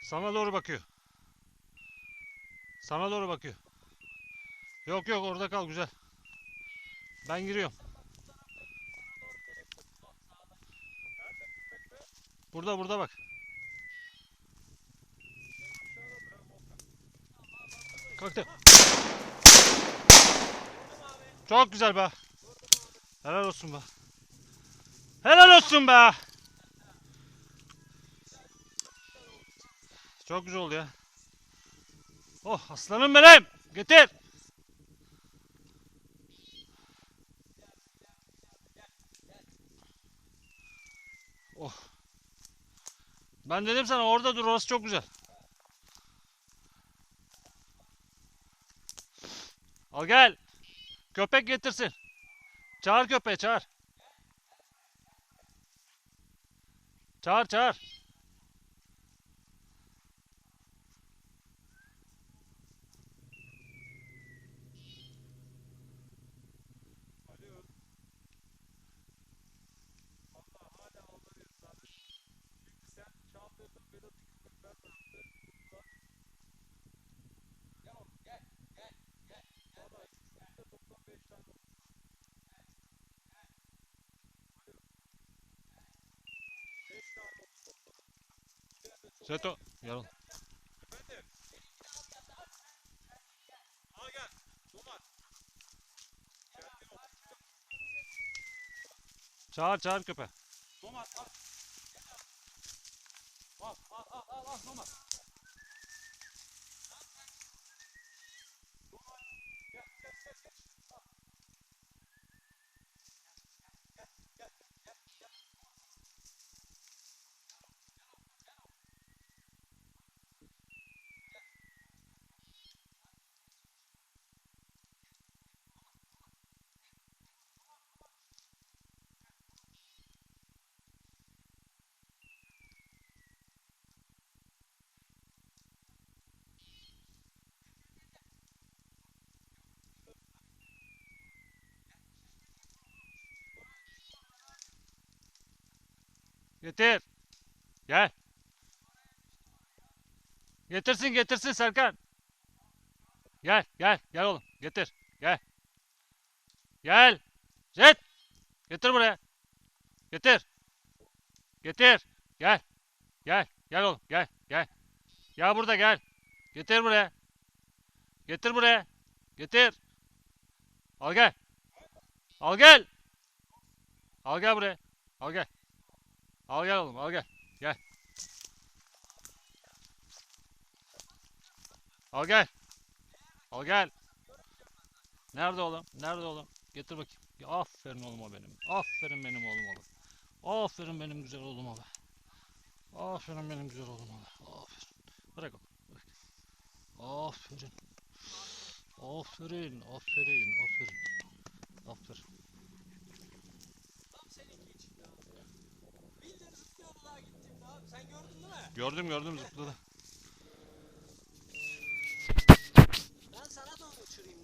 Sana doğru bakıyor. Sana doğru bakıyor. Yok yok, orada kal, güzel. Ben giriyorum. Burada burada bak. Kalktı. Çok güzel be. Helal olsun be. Helal olsun be. Çok güzel oldu ya. Oh aslanım benim. Getir. Oh. Ben dedim sana orada dur, orası çok güzel. Al gel. Köpek getirsin. Çağır köpeği, çağır. Çağır çağır. Seto. Yarın. Çağır çağır köpeği. Getir. Gel. Getirsin getirsin Serkan. Gel gel gel oğlum. Getir. Gel. Gel. Jet. Getir buraya. Getir. Getir. Gel. Gel. Gel oğlum. Gel. Gel. Ya burada gel. Getir buraya. Getir buraya. Getir. Al gel. Al gel. Al gel buraya. Al gel. Al gel oğlum. Al gel. Gel. Al gel. Al gel. Nerede oğlum? Nerede oğlum? Getir bakayım. Ya, aferin oğluma benim. Aferin benim oğluma be. Aferin benim güzel oğluma be. Aferin benim güzel oğluma be. Aferin. Bırak oğlum. Bırak. Aferin. Aferin. Aferin. Aferin. Aferin. Tam seninki için de abi. Bildiğin zıplıyordu daha gittiğimde abi. Sen gördün değil mi? Gördüm gördüm, zıpladı. Ben sana doğru uçurayım.